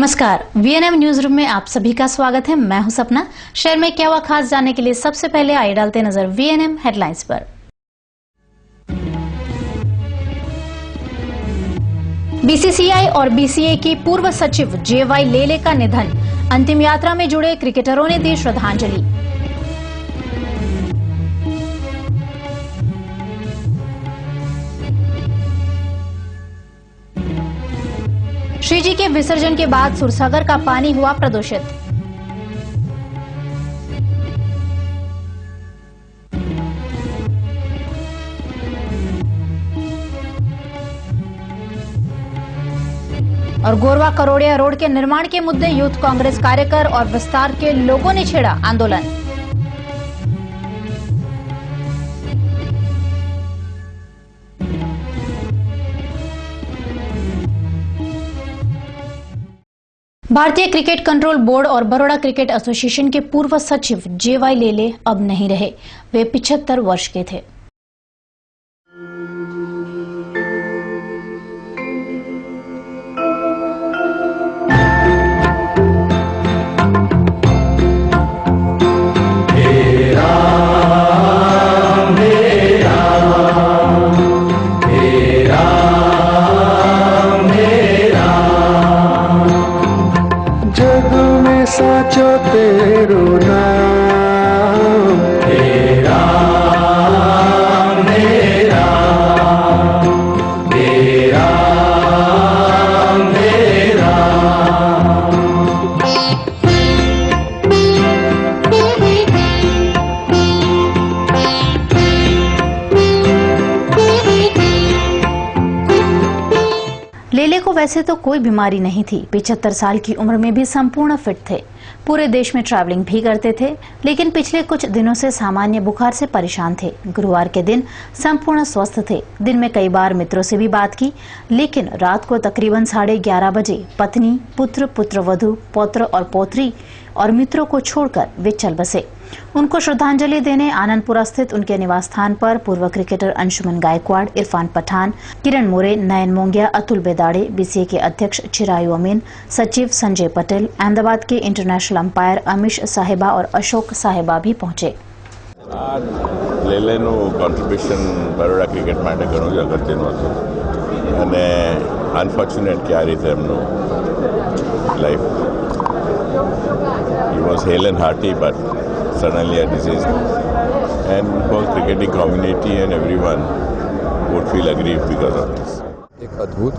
नमस्कार, VNM news room में आप सभी का स्वागत है। मैं हूं सपना। शहर में क्या हुआ खास जानने के लिए सबसे पहले आइए डालते नजर वीएनएम हेडलाइंस पर। बीसीसीआई और बीसीए की पूर्व सचिव जेवाई लेले का निधन, अंतिम यात्रा में जुड़े क्रिकेटरों ने दी श्रद्धांजलि। श्रीजी के विसर्जन के बाद सुरसागर का पानी हुआ प्रदूषित। और गोरवा करोड़िया रोड के निर्माण के मुद्दे यूथ कांग्रेस कार्यकर और विस्तार के लोगों ने छेड़ा आंदोलन। भारतीय क्रिकेट कंट्रोल बोर्ड और बड़ौदा क्रिकेट एसोसिएशन के पूर्व सचिव जेवाई लेले अब नहीं रहे। वे 75 वर्ष के थे। साचो तेरो नाम हे राम हे राम हे राम हे राम। लेले को वैसे तो कोई बीमारी नहीं थी। 75 साल की उम्र में भी संपूर्ण फिट थे। पूरे देश में ट्रैवलिंग भी करते थे, लेकिन पिछले कुछ दिनों से सामान्य बुखार से परेशान थे। गुरुवार के दिन संपूर्ण स्वस्थ थे। दिन में कई बार मित्रों से भी बात की, लेकिन रात को तकरीबन 11:30 बजे पत्नी, पुत्र, पुत्रवधू, पौत्र और पौत्री और मित्रों को छोड़कर वे चल बसे। उनको श्रद्धांजलि देने आनंदपुरा स्थित उनके निवास स्थान पर पूर्व क्रिकेटर अंशुमन गायकवाड़, इरफान पठान, किरण मोरे, नयन मोंगिया, अतुल बेदाड़े, बीसीए के अध्यक्ष चिरायु अमीन, सचिव संजय पटेल, अहमदाबाद के इंटरनेशनल अंपायर अमीश साहिबा और अशोक साहिबा भी पहुंचे। લેલેનું કોન્ટ્રીબ્યુશન બરોડા ક્રિકેટ માટે ઘણું જ અગત્યનું હતું અને અનફોર્ચ્યુનેટ કે આ રીતે એમનું life he was hale and hearty but suddenly a disease and whole cricketing community and everyone would feel aggrieved because of this. एक अद्भुत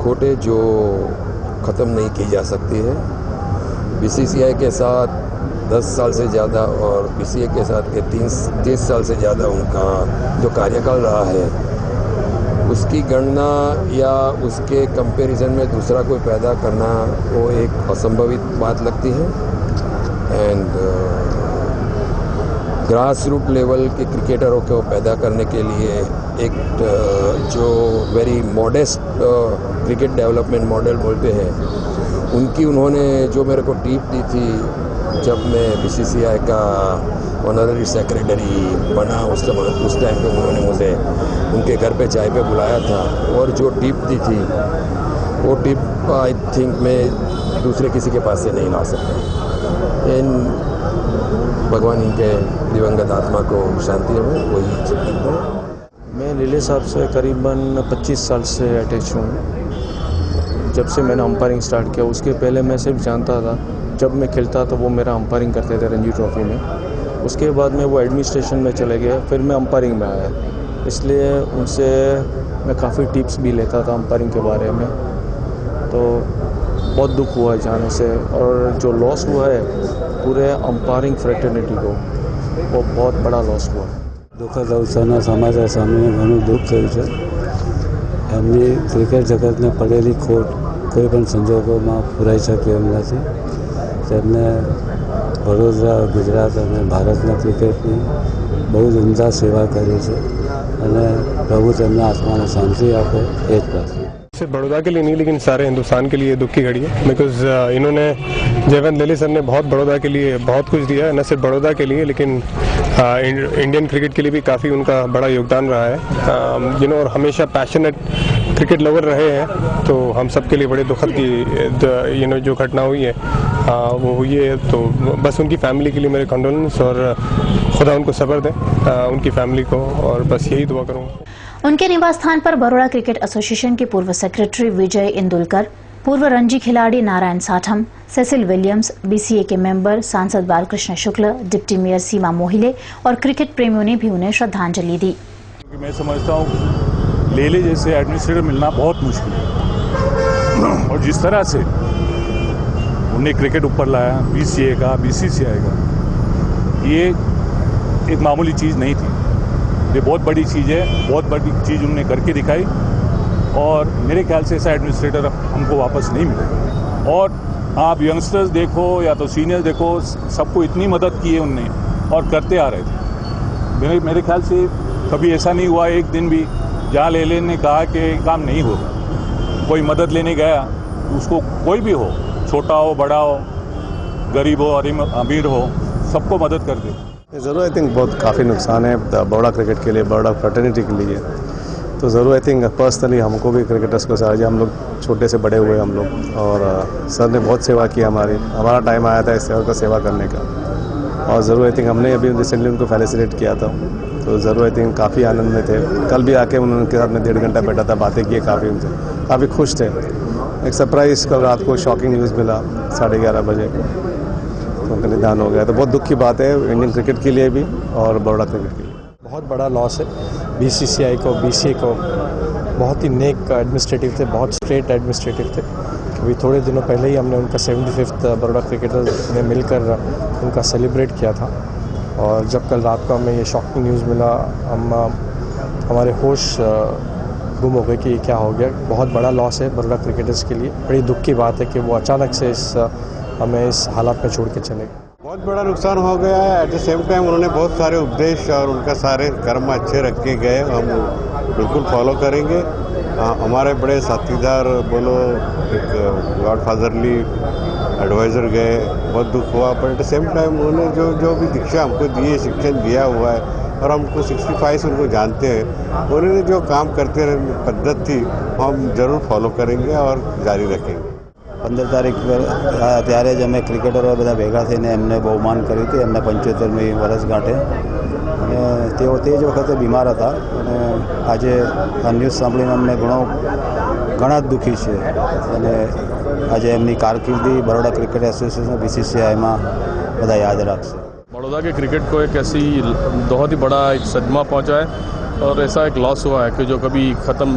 खोट है जो ख़त्म नहीं की जा सकती है। बीसीसीआई के साथ 10 साल से ज़्यादा और बीसीए के साथ के 30 साल से ज़्यादा उनका जो कार्यकाल रहा है, उसकी गणना या उसके कंपैरिजन में दूसरा कोई पैदा करना वो एक असंभवित बात लगती है। एंड ग्रास रूट लेवल के क्रिकेटरों को पैदा करने के लिए एक जो very modest cricket development model बोलते हैं, उनकी उन्होंने जो मेरे को टिप दी थी जब मैं बीसीसीआई का ऑनररी सेक्रेटरी बना, उस टाइम पे उन्होंने मुझे उनके घर पे चाय पे बुलाया था और जो टिप दी थी वो टिप आई थिंक मैं दूसरे किसी के पास से नहीं ला सकता। भगवान इनके दिवंगत आत्मा को शांति हो, वही करता है। मैं लेले साहब से करीबन 25 साल से अटैच हूँ। जब से मैंने अंपायरिंग स्टार्ट किया, उसके पहले मैं सिर्फ जानता था, जब मैं खेलता तो वो मेरा अंपायरिंग करते थे रणजी ट्रॉफी में। उसके बाद में वो एडमिनिस्ट्रेशन में चले गए, फिर मैं अंपायरिंग में आया। इसलिए उनसे मैं काफ़ी टिप्स भी लेता था अंपायरिंग के बारे में। तो बहुत दुख हुआ है जाने से, और जो लॉस हुआ है पूरे अंपायरिंग फ्रेटर्निटी को, वो बहुत बड़ा लॉस हुआ। દુઃખદ અવસરના સમાચાર સામે ઘણું દુઃખ થયું છે। એમની ક્રિકેટ જગતને પડેલી ખોટ કોઈ પણ સંજોગોમાં પૂરાઈ શકે એમ નથી। તેમને વડોદરા, ગુજરાત અને ભારતના ક્રિકેટની બહુ જ ઉમદા સેવા કરી છે અને પ્રભુ તેમના આત્માને શાંતિ આપે એ જ પ્રાર્થના। सिर्फ बड़ौदा के लिए नहीं, लेकिन सारे हिंदुस्तान के लिए दुख की घड़ी है। बिकॉज इन्होंने जयवंत लेले सर ने बहुत बड़ौदा के लिए बहुत कुछ दिया, न सिर्फ बड़ौदा के लिए लेकिन इंडियन क्रिकेट के लिए भी काफ़ी उनका बड़ा योगदान रहा है। और हमेशा पैशनेट क्रिकेट लवर रहे हैं, तो हम सब के लिए बड़े दुखद की जो घटना हुई है वो हुई है। तो बस उनकी फैमिली के लिए मेरे कंडोलेंस, और खुदा उनको सब्र दे उनकी फैमिली को, और बस यही दुआ करूँगा। उनके निवास स्थान पर बड़ौदा क्रिकेट एसोसिएशन के पूर्व सेक्रेटरी विजय इंदुलकर, पूर्व रणजी खिलाड़ी नारायण साठम, सेसिल विलियम्स, बीसीए के मेंबर, सांसद बालकृष्ण शुक्ल, डिप्टी मेयर सीमा मोहिले और क्रिकेट प्रेमियों ने भी उन्हें श्रद्धांजलि दी। मैं समझता हूँ लेले जैसे एडमिनिस्ट्रेटर मिलना बहुत मुश्किल है, और जिस तरह से उन्हें क्रिकेट ऊपर लाया, बीसीए का, बीसीसीआई का, ये एक मामूली चीज़ नहीं थी, ये बहुत बड़ी चीज़ है, बहुत बड़ी चीज़ उन्होंने करके दिखाई। और मेरे ख्याल से ऐसा एडमिनिस्ट्रेटर हमको वापस नहीं मिलेगा। और आप यंगस्टर्स देखो या तो सीनियर्स देखो, सबको इतनी मदद की है उनने और करते आ रहे थे। मेरे ख्याल से कभी ऐसा नहीं हुआ एक दिन भी जहाँ लेले ने कहा कि काम नहीं होगा। कोई मदद लेने गया, उसको कोई भी हो, छोटा हो, बड़ा हो, गरीब हो, अमीर हो, सबको मदद कर दे। ज़रूर आई थिंक बहुत काफ़ी नुकसान है बड़ौदा क्रिकेट के लिए, बड़ौदा फ्रेटर्निटी के लिए। तो ज़रूर आई थिंक पर्सनली हमको भी क्रिकेटर्स को सारा, हम लोग छोटे से बड़े हुए हम लोग, और सर ने बहुत सेवा की हमारा टाइम आया था इस सेवा का सेवा करने का। और ज़रूर आई थिंक हमने अभी रिसेंटली उनको फेलिसिटेट किया था, तो ज़रूर आई थिंक काफ़ी आनंद में थे। कल भी आके उनके साथ में 1.5 घंटा बैठा था, बातें की, काफ़ी उनसे काफ़ी खुश थे। एक सरप्राइज़ कल रात को शॉकिंग न्यूज़ मिला 11:30 बजे, तो उनका निधन हो गया। तो बहुत दुख की बात है इंडियन क्रिकेट के लिए भी और बड़ौदा क्रिकेट के लिए। बहुत बड़ा लॉस है बीसीसीआई को, बीसीए को। बहुत ही नेक एडमिनिस्ट्रेटिव थे, बहुत स्ट्रेट एडमिनिस्ट्रेटिव थे। अभी थोड़े दिनों पहले ही हमने उनका 75th बड़ौदा क्रिकेटर्स ने मिलकर उनका सेलिब्रेट किया था। और जब कल रात को हमें ये शॉकिंग न्यूज़ मिला, हमारे होश गुम हो गए कि ये क्या हो गया। बहुत बड़ा लॉस है बड़ौदा क्रिकेटर्स के लिए। बड़ी दुख की बात है कि वो अचानक से हमें इस हालात में छोड़ के चले गए। बहुत बड़ा नुकसान हो गया है। एट द सेम टाइम उन्होंने बहुत सारे उपदेश और उनका सारे कर्म अच्छे रख के गए, हम बिल्कुल फॉलो करेंगे। हमारे बड़े साथीदार बोलो, एक गॉड फादरली एडवाइज़र गए, बहुत दुख हुआ। पर एट द सेम टाइम उन्होंने जो भी दीक्षा हमको दी है, शिक्षण दिया हुआ है, और हमको 65 से उनको जानते हैं, उन्होंने जो काम करते रहे पद्धत थी, हम ज़रूर फॉलो करेंगे और जारी रखेंगे। 15 तारीख पर ત્યારે જ અમે ક્રિકેટરો બધા ભેગા થઈને એમને બહુમાન કર્યું હતું, એમના 75મી વર્ષગાંઠે। અને તેઓ તે જ વખતે બીમાર હતા, અને આજે આ ન્યૂઝ સાંભળીને અમને ઘણા દુઃખી છે। અને આજે એમની કારકિર્દી બરોડા ક્રિકેટ એસોસિએશન BCCIમાં બધા યાદ રાખશે। बड़ौदा के क्रिकेट को एक ऐसी बहुत ही बड़ा एक सदमा पहुंचा है, और ऐसा एक लॉस हुआ है कि जो कभी ख़त्म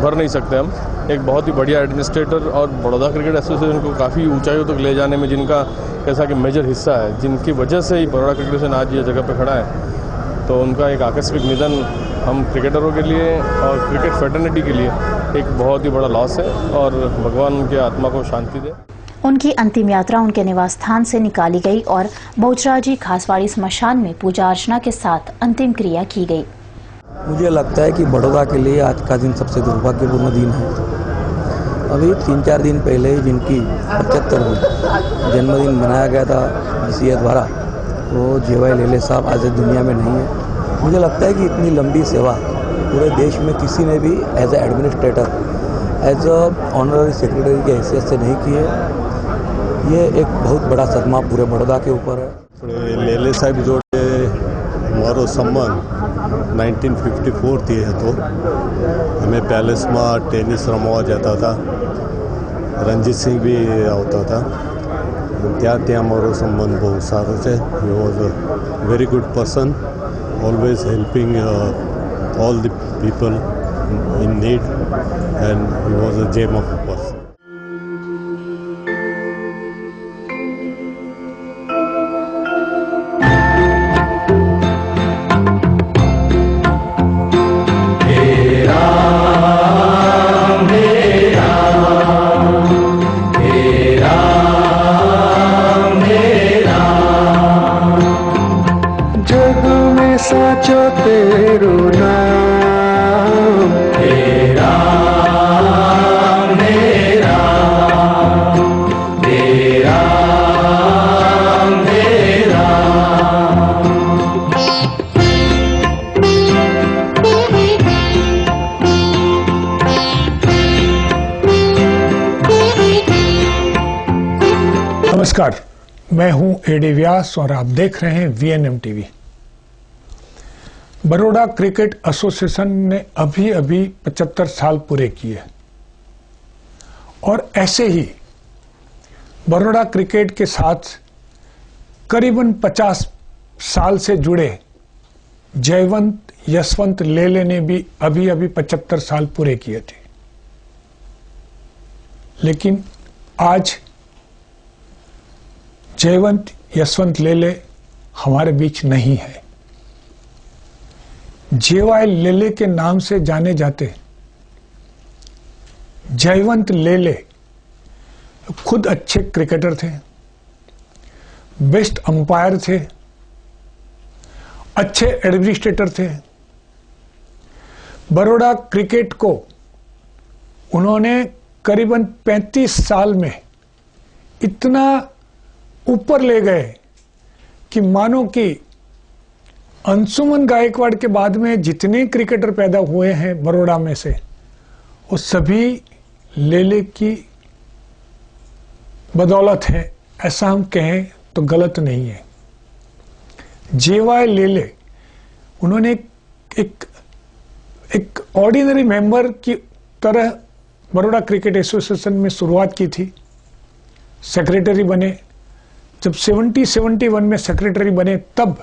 भर नहीं सकते हम। एक बहुत ही बढ़िया एडमिनिस्ट्रेटर, और बड़ौदा क्रिकेट एसोसिएशन को काफ़ी ऊंचाइयों तक ले जाने में जिनका ऐसा कि मेजर हिस्सा है, जिनकी वजह से ही बड़ौदा क्रिकेट एसोसिएशन आज ये जगह पे खड़ा है। तो उनका एक आकस्मिक निधन हम क्रिकेटरों के लिए और क्रिकेट फ्रेटर्निटी के लिए एक बहुत ही बड़ा लॉस है, और भगवान उनके आत्मा को शांति दे। उनकी अंतिम यात्रा उनके निवास स्थान से निकाली गई और बहुचराजी खासवाड़ी स्मशान में पूजा अर्चना के साथ अंतिम क्रिया की गई। मुझे लगता है कि बड़ौदा के लिए आज का दिन सबसे दुर्भाग्यपूर्ण दिन है। अभी 3-4 दिन पहले ही जिनकी 75वीं जन्मदिन मनाया गया था BCA द्वारा, वो जेवाई लेले साहब आज दुनिया में नहीं है। मुझे लगता है कि इतनी लंबी सेवा पूरे देश में किसी ने भी as a administrator, as a honorary secretary की हैसियत से नहीं की है। ये एक बहुत बड़ा सदमा पूरे बड़ौदा के ऊपर है। लेले साहब जोड़े मारो संबंध 1954 थी है, तो हमें पैलेस में टेनिस रमवा जाता था, रंजीत सिंह भी आता था। त्या मारो संबंध बहुत सारो है। He was a very good person, always helping all the people in need, and he was a gem of a person. जग में साचो तेरो नाम, हे राम, हे नमस्कार, मैं हूं एडी व्यास और आप देख रहे हैं VNM TV. Baroda cricket association ने अभी अभी 75 साल पूरे किए और ऐसे ही बड़ौदा क्रिकेट के साथ करीबन 50 साल से जुड़े जयवंत यशवंत लेले ने भी अभी अभी 75 साल पूरे किए थे। लेकिन आज जयवंत यशवंत लेले हमारे बीच नहीं है। JY लेले के नाम से जाने जाते जयवंत लेले खुद अच्छे क्रिकेटर थे, बेस्ट अंपायर थे, अच्छे एडमिनिस्ट्रेटर थे। बड़ौदा क्रिकेट को उन्होंने करीबन 35 साल में इतना ऊपर ले गए कि मानो कि अंशुमन गायकवाड़ के बाद में जितने क्रिकेटर पैदा हुए हैं बड़ौदा में से वो सभी लेले की बदौलत है, ऐसा हम कहें तो गलत नहीं है। JY लेले उन्होंने एक ऑर्डिनरी मेंबर की तरह बड़ौदा क्रिकेट एसोसिएशन में शुरुआत की थी, सेक्रेटरी बने। जब 71 में सेक्रेटरी बने तब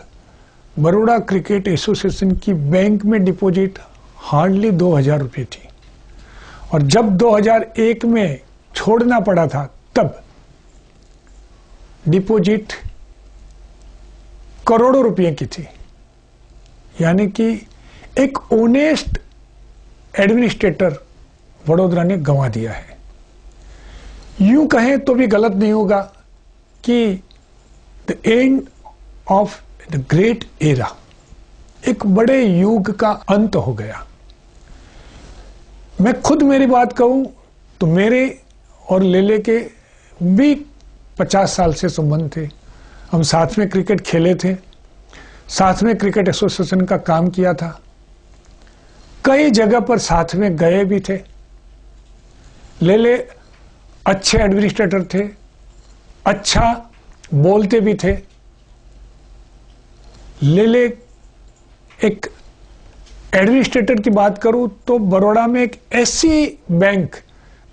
बड़ौदा क्रिकेट एसोसिएशन की बैंक में डिपॉजिट हार्डली 2000 रुपये थी और जब 2001 में छोड़ना पड़ा था तब डिपॉजिट करोड़ों रुपए की थी। यानी कि एक ऑनेस्ट एडमिनिस्ट्रेटर वडोदरा ने गंवा दिया है। यूं कहें तो भी गलत नहीं होगा कि the end of the great era, एक बड़े युग का अंत हो गया। मैं खुद मेरी बात कहूं तो मेरे और लेले के भी 50 साल से संबंध थे। हम साथ में क्रिकेट खेले थे, साथ में क्रिकेट एसोसिएशन का काम किया था, कई जगह पर साथ में गए भी थे। लेले अच्छे एडमिनिस्ट्रेटर थे, अच्छा बोलते भी थे। लेले एक एडमिनिस्ट्रेटर की बात करूं तो बड़ौदा में एक ऐसी बैंक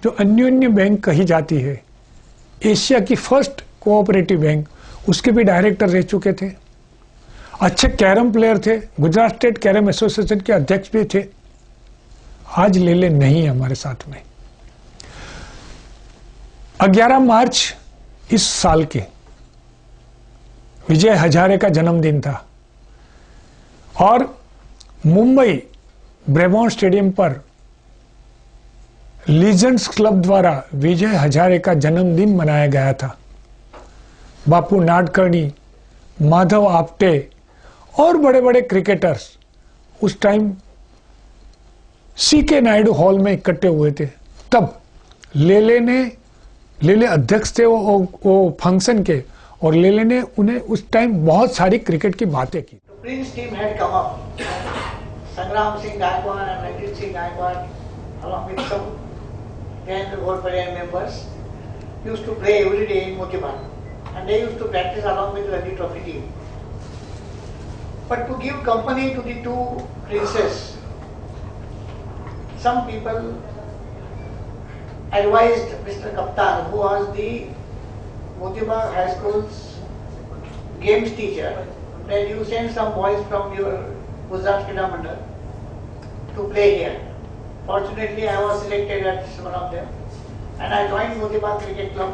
जो अन्योन्य बैंक कही जाती है, एशिया की फर्स्ट कोऑपरेटिव बैंक, उसके भी डायरेक्टर रह चुके थे। अच्छे कैरम प्लेयर थे, गुजरात स्टेट कैरम एसोसिएशन के अध्यक्ष भी थे। आज लेले नहीं है हमारे साथ में। 11 मार्च इस साल के विजय हजारे का जन्मदिन था और मुंबई ब्रेबॉर्न स्टेडियम पर लीजेंड्स क्लब द्वारा विजय हजारे का जन्मदिन मनाया गया था। बापू नाडकर्णी, माधव आप्टे और बड़े बड़े क्रिकेटर्स उस टाइम CK नायडू हॉल में इकट्ठे हुए थे। तब लेले अध्यक्ष थे वो फंक्शन के और लेले ने उन्हें उस टाइम बहुत सारी क्रिकेट की बातें की। Prince team had come up. Sangram Singh Gaikwad and Ranjit Singh Gaikwad, along with some then Goldberg members, used to play every day in Motiban, and they used to practice along with the Ranji Trophy team. But to give company to the two princes, some people advised Mr. Kaptan, who was the Motiban High School's games teacher, that you send some boys from your Gujarat Krida Mandal to play here. Fortunately, I was selected as one of them, and I joined Motiban Cricket Club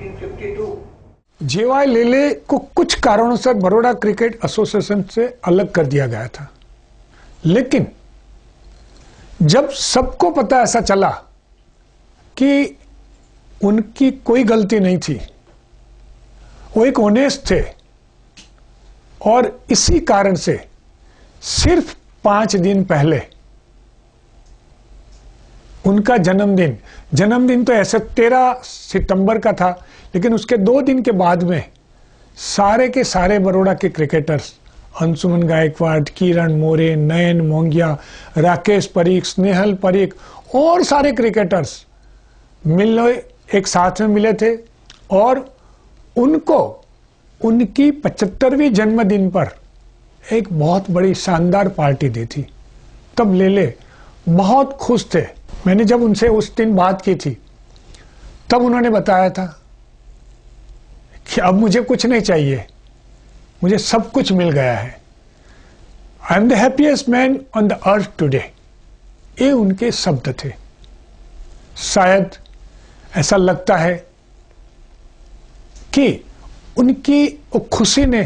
in 52. JY लेले को कुछ कारणों से Baroda cricket association से अलग कर दिया गया था, लेकिन जब सबको पता ऐसा चला कि उनकी कोई गलती नहीं थी, वो एक ऑनेस्ट थे और इसी कारण से सिर्फ 5 दिन पहले उनका जन्मदिन तो ऐसे 13 सितंबर का था, लेकिन उसके 2 दिन के बाद में सारे के सारे बड़ौदा के क्रिकेटर्स, अंशुमन गायकवाड़, किरण मोरे, नयन मोंगिया, राकेश परीख, स्नेहल परीख और सारे क्रिकेटर्स मिले, एक साथ में मिले थे और उनको उनकी 75वीं जन्मदिन पर एक बहुत बड़ी शानदार पार्टी दी थी। तब लेले बहुत खुश थे। मैंने जब उनसे उस दिन बात की थी तब उन्होंने बताया था कि अब मुझे कुछ नहीं चाहिए, मुझे सब कुछ मिल गया है। I am the happiest man on the earth today, ये उनके शब्द थे। शायद ऐसा लगता है कि उनकी वो खुशी ने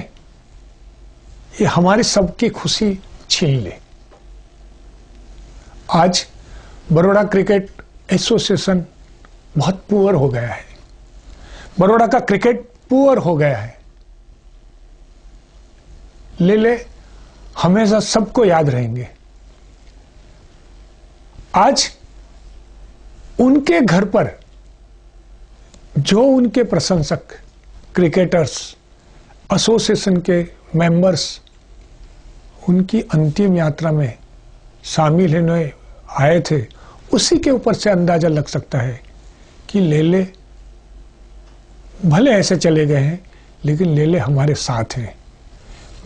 ये हमारी सबकी खुशी छीन ली। आज बड़ौदा क्रिकेट एसोसिएशन बहुत पुअर हो गया है, बड़ौदा का क्रिकेट पुअर हो गया है। लेले हमेशा सबको याद रहेंगे। आज उनके घर पर जो उनके प्रशंसक, क्रिकेटर्स, एसोसिएशन के मेंबर्स उनकी अंतिम यात्रा में शामिल होने आए थे, उसी के ऊपर से अंदाजा लग सकता है कि लेले भले ऐसे चले गए हैं लेकिन लेले हमारे साथ हैं।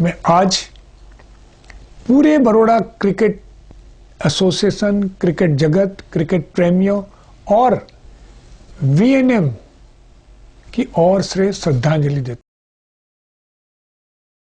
मैं आज पूरे बड़ौदा क्रिकेट एसोसिएशन, क्रिकेट जगत, क्रिकेट प्रेमियों और वीएनएम की ओर से श्रद्धांजलि देता हूं।